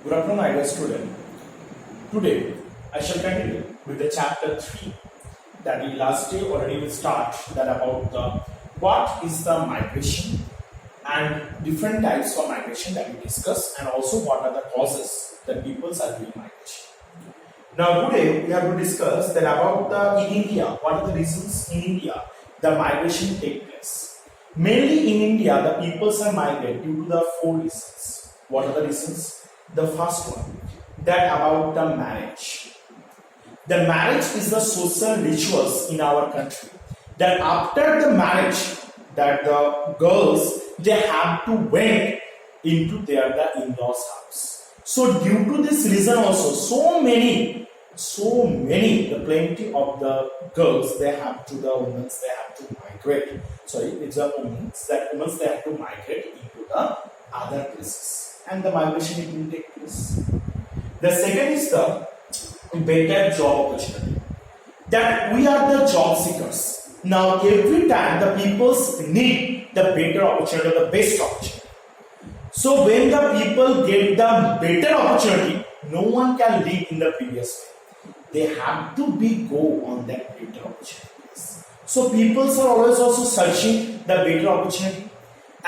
Good afternoon, my dear student. Today, I shall continue with the chapter 3 that we last day already will start that about the what is the migration and different types of migration that we discuss and also what are the causes that people are doing migration. Now today we have to discuss that about in India, what are the reasons in India the migration take place. Mainly in India, the peoples are migrate due to the four reasons. What are the reasons? The first one, that about the marriage. The marriage is the social rituals in our country. That after the marriage, that the girls they have to went into their the in-laws house. So due to this reason also, so many, the plenty of the girls they have to the women they have to migrate. Sorry, it's the women they have to migrate into the other places. And the migration it will take place. The second is the better job opportunity. That we are the job seekers. Now every time the peoples need the better opportunity, the best opportunity. So when the people get the better opportunity, no one can live in the previous way. They have to go on that better opportunities. So peoples are always also searching the better opportunity.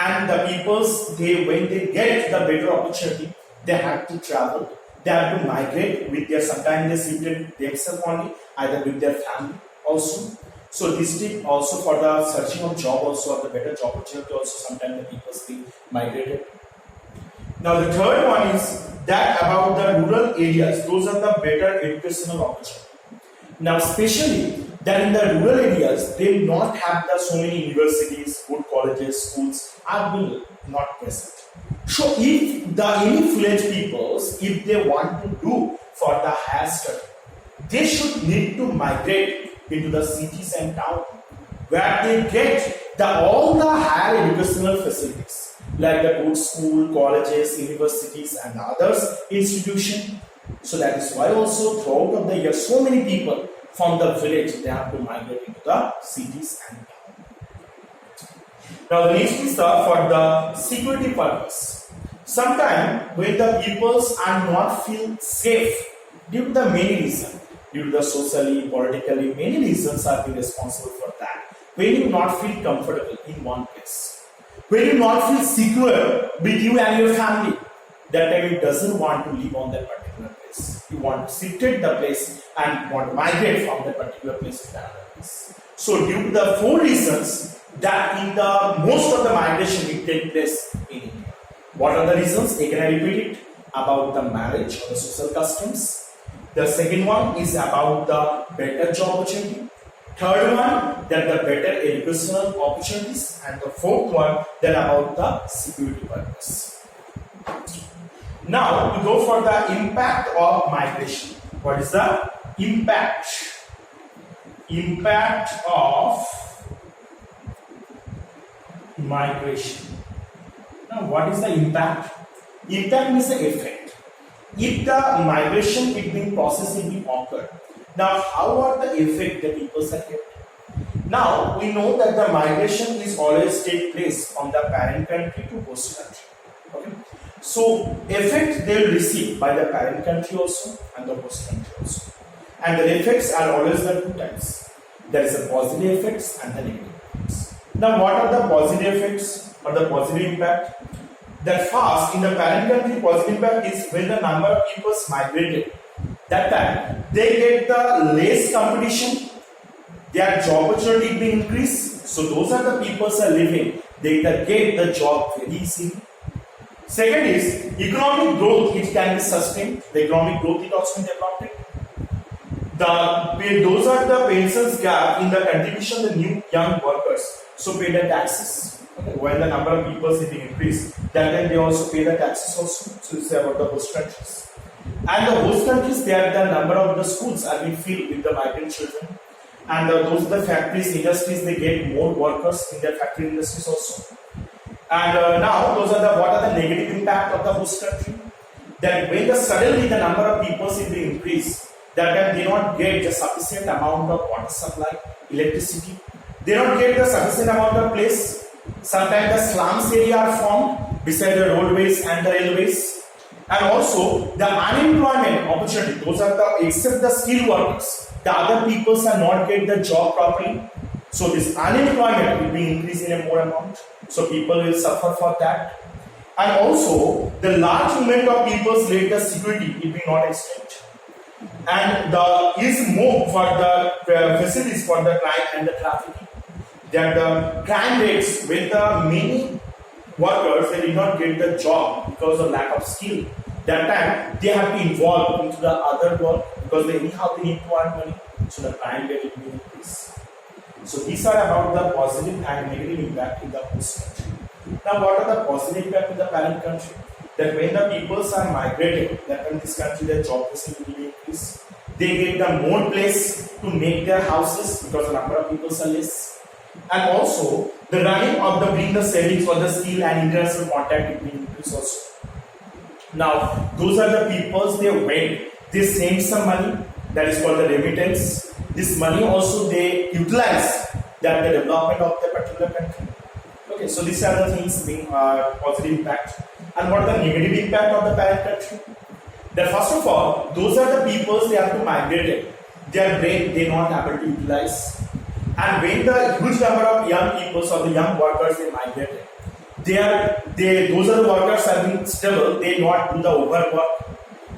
And the peoples, when they get the better opportunity, they have to travel. They have to migrate with their, sometimes they seated themselves only, either with their family also. So this tip also for the searching of job also, or the better job opportunity also, sometimes the peoples they migrated. Now the third one is that about the rural areas, those are the better educational opportunity. Now especially that in the rural areas, they will not have so many universities, good colleges, schools are being not present. So if the any village peoples, if they want to do for the higher study, they should need to migrate into the cities and towns where they get all the higher educational facilities like the good school, colleges, universities and others institutions. So that is why also throughout of the year so many people from the village they have to migrate into the cities and towns. Now the next is for the security purpose. Sometimes when the peoples are not feel safe due to the many reasons, due to the socially, politically, many reasons are being responsible for that. When you not feel comfortable in one place, when you not feel secure with you and your family, that time you doesn't want to live on that particular place. You want to sit the place and want to migrate from that particular place to another place. So due to the four reasons that in the most of the migration will take place in India. What are the reasons? Again, I repeat it about the marriage or the social customs. The second one is about the better job opportunity. Third one, that the better educational opportunities, and the fourth one, that about the security purpose. Now we go for the impact of migration. What is the impact? Impact of migration. Now what is the impact? Impact means the effect. If the migration between processing be occurred, now how are the effect the people are kept? Now we know that the migration is always take place from the parent country to host country. Okay. So effect they will receive by the parent country also and the host country also. And the effects are always the two types. There is a positive effects and the negative effects. Now what are the positive effects or the positive impact? That first in the parent country positive impact is when the number of people migrated. That time they get the less competition, their job opportunity will increase. So those are the people are living, they get the job very easily. Second is economic growth, it can be sustained. The economic growth is also developed. Those are the pensions gap in the contribution the new young workers. So pay the taxes. Okay. When the number of people is increased, then they also pay the taxes also. So it's about the host countries. And the host countries, there the number of the schools are being filled with the migrant children. And those are the factories, industries, they get more workers in their factory industries also. And now those are what are the negative impact of the host country? That when suddenly the number of people is being increased, that time they not get the sufficient amount of water supply, electricity. They don't get the sufficient amount of place. Sometimes the slums area are formed beside the roadways and the railways. And also the unemployment opportunity, those are the, except the skilled workers, the other peoples are not get the job properly. So this unemployment will be increased in a more amount. So people will suffer for that. And also the large movement of people's later security will be not extended. And the is more for the facilities for the crime and the trafficking. That the crime rates with the many workers, they did not get the job because of lack of skill. That time they have to involve into the other work because they anyhow they need to earn money. So the crime rate will be increased. So these are about the positive and negative impact in the host country. Now what are the positive impact in the parent country? That when the peoples are migrating, that in this country their job facility will increase. They get the more place to make their houses because the number of people are less. And also the running of the bring the savings for the skill and international contact will increase also. Now those are the peoples they wait, they send some money, that is called the remittance. This money also they utilize that the development of the particular country. Okay, so these are the things being positive impact. And what are the negative impact of the parent country? That first of all, those are the peoples they have to migrate. Their brain they not able to utilize. And when the huge number of young people or the young workers they migrated, those are the workers are being stable, they not do the overwork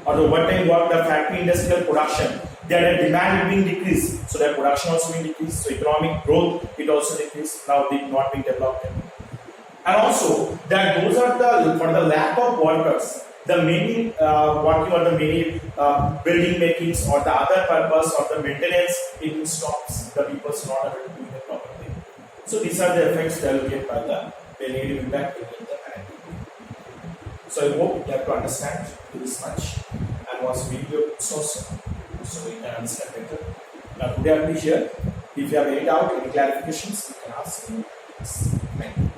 or the overtime work, the factory industrial production. Their demand will be decreased, so their production also will decrease. So economic growth it also decrease. Now they not being developed. And also that those are the for the lack of workers, the many working on the many building makings or the other purpose or the maintenance it stops. The people are not able to do it properly. So these are the effects that will get by the negative impact in the parent. So I hope you have to understand this much and watch video source so you can understand better. Now today I will be here. If you have any doubt, any clarifications, you can ask me. Thank you.